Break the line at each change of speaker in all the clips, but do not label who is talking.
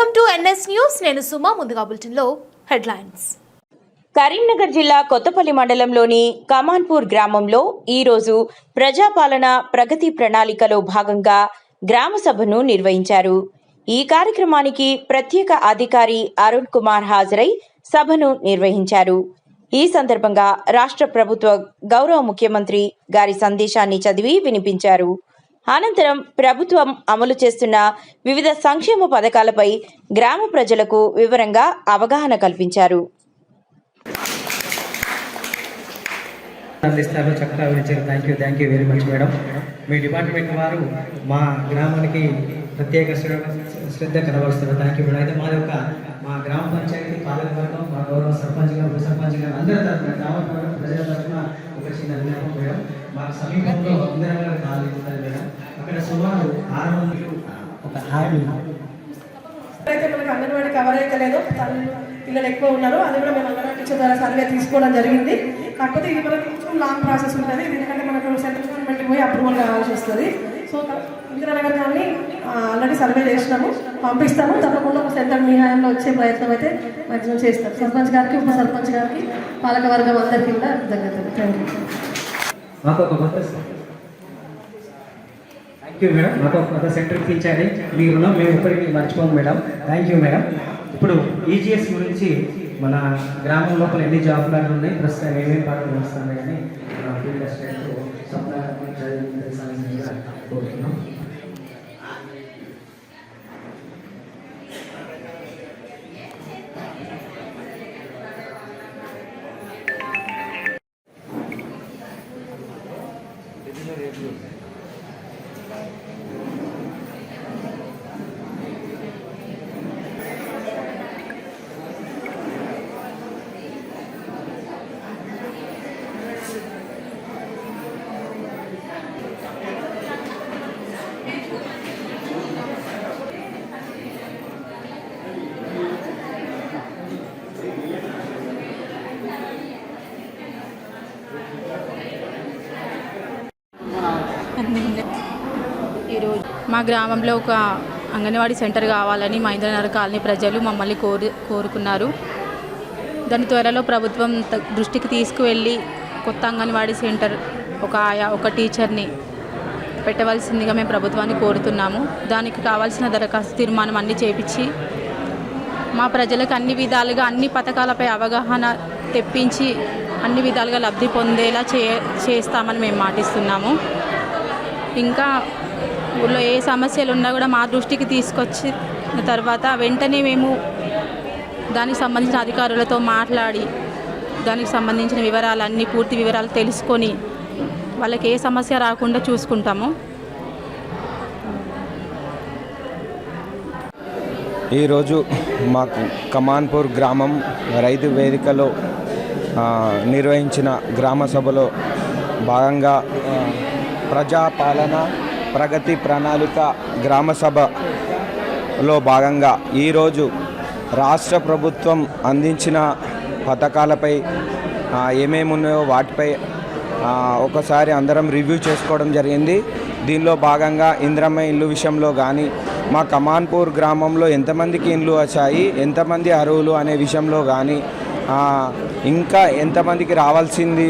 Welcome to NS news. నేను సుమా. ముందుగా బులెటిన్లో హెడ్లైన్స్.
కరీంనగర్ జిల్లా కొత్తపల్లి మండలంలోని కమాన్పూర్ గ్రామంలో ఈరోజు ప్రజాపాలన ప్రగతి ప్రణాళికలో భాగంగా గ్రామ సభను నిర్వహించారు. ఈ కార్యక్రమానికి ప్రత్యేక అధికారి అరుణ్ కుమార్ హాజరై సభను నిర్వహించారు. ఈ సందర్భంగా రాష్ట్ర ప్రభుత్వ గౌరవ ముఖ్యమంత్రి గారి సందేశాన్ని చదివి వినిపించారు. అనంతరం ప్రభుత్వం అమలు చేస్తున్న వివిధ సంక్షేమ పథకాలపై గ్రామ ప్రజలకు వివరంగా అవగాహన కల్పించారు.
అందిస్తారు చక్కగా వివరించారు. Thank you very much madam. మీ డిపార్ట్మెంట్ వారు మా గ్రామానికి ప్రత్యేక శ్రద్ధ కనబరుస్తారు. Thank you madam. అయితే మా గ్రామ పంచాయతీ పాలకవర్గం, మా గౌరవ సర్పంచ్ గారు, ఉప సర్పంచ్ గారు అందరి తరఫున గ్రామ ప్రజల తరఫున ఒక చిన్న విన్నపం మేడం. మాకు సమీపంలో ఇందిరాగారు కాలేజ్ ఉంటుంది మేడం. అక్కడ సుమారు 600 ఒక యాడ్
అయితే మనకు అంగన్వాడీ కవర్ అయితే లేదు, పిల్లలు ఎక్కువ ఉన్నారు. అది కూడా మేము అంగన్వాడీ టీచర్ ద్వారా సర్వే తీసుకోవడం జరిగింది. కాకపోతే ఇది మనకి కొంచెం లాంగ్ ప్రాసెస్ ఉంటుంది. ఎందుకంటే మనకు సెంట్రల్ గవర్నమెంట్కి పోయి అప్రూవల్ కావాల్సి వస్తుంది. సో ఇందిరానగర్ కానీ ఆల్రెడీ సర్వే చేసినాము, పంపిస్తాము. తప్పకుండా ఒక సెంటర్ మీ హయాంలో వచ్చే ప్రయత్నం అయితే మ్యాక్సిమం చేస్తాం. సర్పంచ్ గారికి, ఉప సర్పంచ్ గారికి, పాలకవర్గం అందరికీ కూడా కృతజ్ఞతలు. Thank
you madam. మాకు ఒక సెంటర్ ఇచ్చారు. మీ రుణం మేము ఇప్పటికీ మర్చిపోము మేడం. Thank you madam. ఇప్పుడు ఈజీఎస్ గురించి మన గ్రామం లోపల ఎన్ని జాబ్ కార్డులు ఉన్నాయి, ప్రస్తుతం ఏమేమి పాటలు వస్తున్నాయి అని ఫీల్డ్ అసిస్టెంట్ కోరుతున్నాం.
ఈరోజు మా గ్రామంలో ఒక అంగన్వాడీ సెంటర్ కావాలని మా ఇంద్రనగర్ కాలనీ ప్రజలు మమ్మల్ని కోరుకున్నారు. దాని త్వరలో ప్రభుత్వం దృష్టికి తీసుకువెళ్ళి కొత్త అంగన్వాడీ సెంటర్ ఒక టీచర్ని పెట్టవలసిందిగా మేము ప్రభుత్వాన్ని కోరుతున్నాము. దానికి కావాల్సిన దరఖాస్తు తీర్మానం అన్నీ చేపించి మా ప్రజలకు అన్ని విధాలుగా అన్ని పథకాలపై అవగాహన తెప్పించి అన్ని విధాలుగా లబ్ధి పొందేలా చేస్తామని మేము మాటిస్తున్నాము. ఇంకా ఊళ్ళో ఏ సమస్యలు ఉన్నా కూడా మా దృష్టికి తీసుకొచ్చిన తర్వాత వెంటనే మేము దానికి సంబంధించిన అధికారులతో మాట్లాడి దానికి సంబంధించిన వివరాలన్నీ పూర్తి వివరాలు తెలుసుకొని వాళ్ళకి ఏ సమస్య రాకుండా చూసుకుంటాము.
ఈరోజు మాకు కమాన్పూర్ గ్రామం రైతు వేదికలో నిర్వహించిన గ్రామ సభలో భాగంగా ప్రజాపాలన ప్రగతి ప్రణాళిక గ్రామ సభలో భాగంగా ఈరోజు రాష్ట్ర ప్రభుత్వం అందించిన పథకాలపై ఏమేమి ఉన్నాయో వాటిపై ఒకసారి అందరం రివ్యూ చేసుకోవడం జరిగింది. దీనిలో భాగంగా ఇందిరమ్మ ఇల్లు విషయంలో కానీ, మా కమాన్పూర్ గ్రామంలో ఎంతమందికి ఇండ్లు వచ్చాయి, ఎంతమంది అర్హులు అనే విషయంలో కానీ, ఇంకా ఎంతమందికి రావాల్సింది,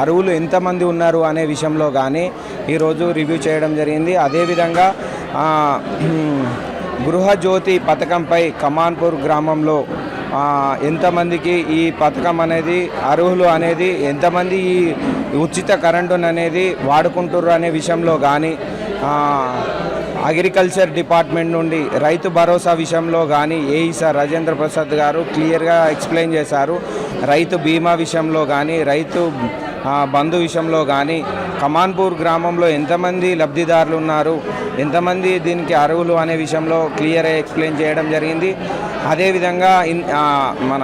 అర్హులు ఎంతమంది ఉన్నారు అనే విషయంలో కానీ ఈరోజు రివ్యూ చేయడం జరిగింది. అదేవిధంగా గృహజ్యోతి పథకంపై కమాన్పూర్ గ్రామంలో ఎంతమందికి ఈ పథకం అనేది అర్హులు అనేది, ఎంతమంది ఈ ఉచిత కరెంటును అనేది వాడుకుంటుర్రు అనే విషయంలో కానీ, అగ్రికల్చర్ డిపార్ట్మెంట్ నుండి రైతు భరోసా విషయంలో కానీ ఏఈ సార్ రాజేంద్ర ప్రసాద్ గారు క్లియర్గా ఎక్స్ప్లెయిన్ చేశారు. రైతు బీమా విషయంలో కానీ, రైతు బంధు విషయంలో కానీ, కమాన్పూర్ గ్రామంలో ఎంతమంది లబ్ధిదారులు ఉన్నారు, ఎంతమంది దీనికి అర్హులు అనే విషయంలో క్లియర్గా ఎక్స్ప్లెయిన్ చేయడం జరిగింది. అదేవిధంగా మన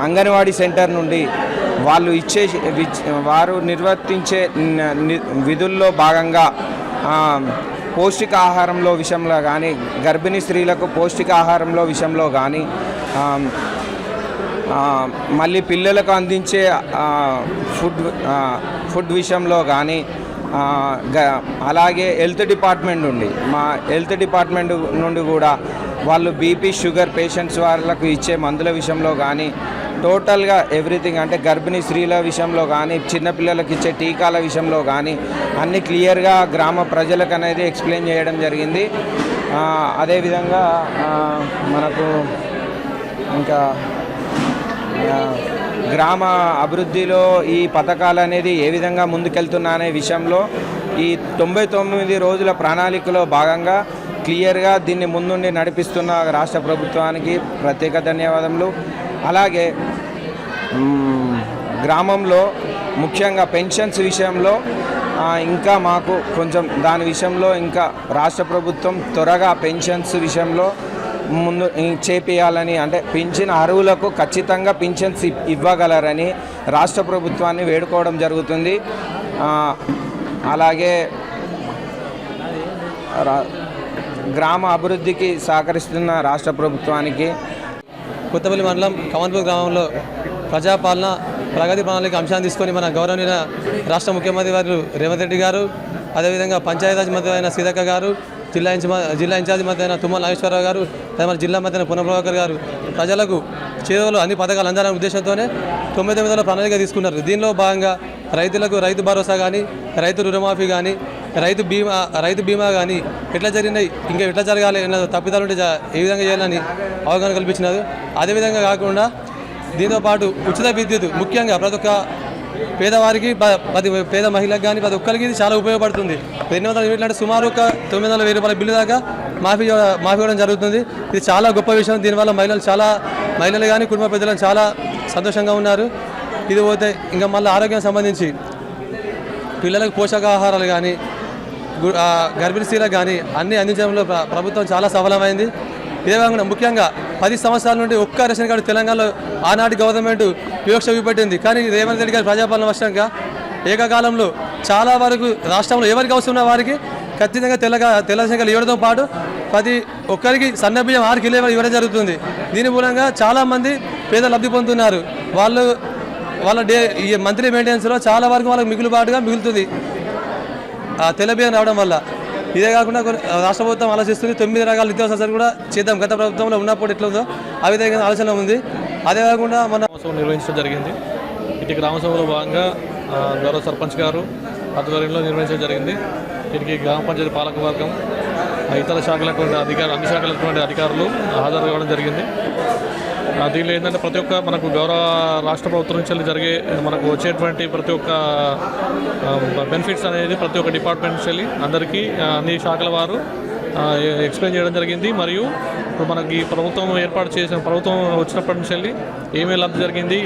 అంగన్వాడీ సెంటర్ నుండి వారు నిర్వర్తించే విధుల్లో భాగంగా పౌష్టికాహారంలో విషయంలో కానీ, గర్భిణీ స్త్రీలకు పౌష్టికాహారంలో విషయంలో కానీ, మళ్ళీ పిల్లలకు అందించే ఫుడ్ విషయంలో కానీ, అలాగే హెల్త్ డిపార్ట్మెంట్ నుండి కూడా వాళ్ళు బీపీ షుగర్ పేషెంట్స్ వాళ్ళకు ఇచ్చే మందుల విషయంలో కానీ టోటల్గా ఎవ్రీథింగ్ అంటే గర్భిణీ స్త్రీల విషయంలో కానీ చిన్నపిల్లలకు ఇచ్చే టీకాల విషయంలో కానీ అన్ని క్లియర్గా గ్రామ ప్రజలకు అనేది ఎక్స్ప్లెయిన్ చేయడం జరిగింది. అదేవిధంగా మనకు ఇంకా గ్రామ అభివృద్ధిలో ఈ పథకాలు అనేది ఏ విధంగా ముందుకెళ్తున్నా అనే విషయంలో ఈ 99 రోజుల ప్రణాళికలో భాగంగా క్లియర్గా దీన్ని ముందుండి నడిపిస్తున్న రాష్ట్ర ప్రభుత్వానికి ప్రత్యేక ధన్యవాదములు. అలాగే గ్రామంలో ముఖ్యంగా పెన్షన్స్ విషయంలో ఇంకా మాకు కొంచెం దాని విషయంలో ఇంకా రాష్ట్ర ప్రభుత్వం త్వరగా పెన్షన్స్ విషయంలో ముందు చేపియాలని, అంటే పింఛన్ అర్హులకు ఖచ్చితంగా పింఛన్స్ ఇవ్వగలరని రాష్ట్ర ప్రభుత్వాన్ని వేడుకోవడం జరుగుతుంది. అలాగే గ్రామ అభివృద్ధికి సహకరిస్తున్న రాష్ట్ర ప్రభుత్వానికి
కొత్తపల్లి మండలం కమాన్పూర్ గ్రామంలో ప్రజాపాలన ప్రగతి ప్రణాళిక అంశాన్ని తీసుకొని మన గౌరవనీయ రాష్ట్ర ముఖ్యమంత్రి వారు రేవంత్ రెడ్డి గారు, అదేవిధంగా పంచాయతీరాజ్ మంత్రి అయిన సీతక్క గారు, జిల్లా ఇన్ఛార్జి మంత్రి అయిన తుమ్మల నాగేశ్వరరావు గారు, మన జిల్లా మంత్రి అయిన పొన్నం ప్రభాకర్ గారు ప్రజలకు చేరువలో అన్ని పథకాలు అందాలనే ఉద్దేశంతోనే 99 ప్రణాళిక తీసుకున్నారు. దీనిలో భాగంగా రైతులకు రైతు భరోసా కానీ, రైతు రుణమాఫీ కానీ, రైతు బీమా కానీ ఎట్లా జరిగినాయి, ఇంకా ఎట్లా జరగాలి, తప్పిదాలు ఉంటే ఏ విధంగా చేయాలని అవగాహన కల్పించినారు. అదేవిధంగా కాకుండా దీంతోపాటు ఉచిత విద్యుత్ ముఖ్యంగా ప్రతి ఒక్క పేదవారికి, పేద మహిళలకు కానీ ప్రతి ఒక్కరికి ఇది చాలా ఉపయోగపడుతుంది. 200 యూనిట్లు అంటే సుమారు ఒక 910,000 రూపాయల బిల్లు దాకా మాఫీ ఇవ్వడం జరుగుతుంది. ఇది చాలా గొప్ప విషయం. దీనివల్ల మహిళలు కానీ కుటుంబ పెద్దలు చాలా సంతోషంగా ఉన్నారు. ఇది పోతే ఇంకా మళ్ళీ ఆరోగ్యం సంబంధించి పిల్లలకు పోషకాహారాలు కానీ, గర్భిణీ స్త్రీలకు కానీ అన్నీ అందించడంలో ప్రభుత్వం చాలా సఫలమైంది. ఇదే కాకుండా ముఖ్యంగా 10 సంవత్సరాల నుండి ఒక్క రేషన్ కార్డు తెలంగాణలో ఆనాటి గవర్నమెంట్ వివక్ష చూపెట్టింది. కానీ రేవంత్ రెడ్డి గారి ప్రజాపాలన వశంగా ఏకకాలంలో చాలా వరకు రాష్ట్రంలో ఎవరికి అవసరం ఉన్న వారికి ఖచ్చితంగా తెల్ల రేషన్ కార్డు ఇవ్వడంతో పాటు ప్రతి ఒక్కరికి సన్న బియ్యం 6 కిలో ఇవ్వడం జరుగుతుంది. దీని మూలంగా చాలామంది పేద లబ్ధి పొందుతున్నారు. వాళ్ళ ఈ మంత్లీ మెయింటెనెన్స్లో చాలా వరకు వాళ్ళకి మిగులుతుంది తెల్ల బియ్యం రావడం వల్ల. ఇదే కాకుండా రాష్ట్ర ప్రభుత్వం ఆలోచిస్తుంది 9 రకాల నిత్యావసరాలు కూడా చేద్దాం. గత ప్రభుత్వంలో ఉన్నప్పుడు ఎట్లా ఉందో ఆ విధంగా ఆలోచన ఉంది. అదే కాకుండా మన
నిర్వహించడం జరిగింది. ఇటు గ్రామ సభలో భాగంగా గౌరవ సర్పంచ్ గారు ఆధ్వర్యంలో నిర్వహించడం జరిగింది. దీనికి గ్రామ పంచాయతీ పాలకవర్గం, ఇతర శాఖలకు అన్ని శాఖలటువంటి అధికారులు హాజరు కావడం జరిగింది. దీనిలో ఏంటంటే ప్రతి ఒక్క మనకు గౌరవ రాష్ట్ర ప్రభుత్వం నుంచి జరిగే మనకు వచ్చేటువంటి ప్రతి ఒక్క బెనిఫిట్స్ అనేది ప్రతి ఒక్క డిపార్ట్మెంట్ నుంచి అందరికీ అన్ని శాఖల వారు ఎక్స్ప్లెయిన్ చేయడం జరిగింది. మరియు ఇప్పుడు మనకి ప్రభుత్వం వచ్చినప్పటి నుంచి ఏమేమి లబ్ధి జరిగింది,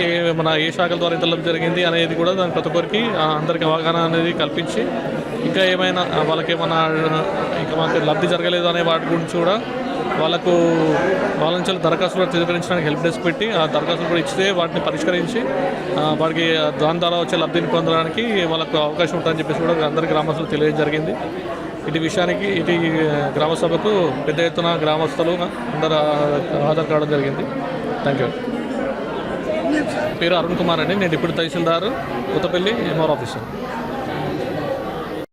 ఏ శాఖల ద్వారా ఎంత లబ్ధి జరిగింది అనేది కూడా దాని ప్రతి ఒక్కరికి అందరికీ అవగాహన అనేది కల్పించి, ఇంకా ఏమైనా వాళ్ళకేమైనా ఇంకా మనకి లబ్ధి జరగలేదు అనే వాటి గురించి కూడా వాళ్ళ నుంచి దరఖాస్తులు స్వీకరించడానికి హెల్ప్ డెస్క్ పెట్టి ఆ దరఖాస్తులు కూడా ఇస్తే వాటిని పరిష్కరించి వాడికి దాని ద్వారా వచ్చే లబ్ధిని పొందడానికి వాళ్ళకు అవకాశం ఉంటుందని చెప్పేసి కూడా అందరి గ్రామస్తులు తెలియజేయడం జరిగింది. ఇటు విషయానికి ఇటు గ్రామ సభకు పెద్ద ఎత్తున గ్రామస్తులు అందరూ హాజరు కావడం జరిగింది. Thank you. పేరు అరుణ్ కుమార్ అండి. నేను డిప్యూటీ తహసీల్దార్ కొత్తపల్లి ఎంఆర్ ఆఫీసర్.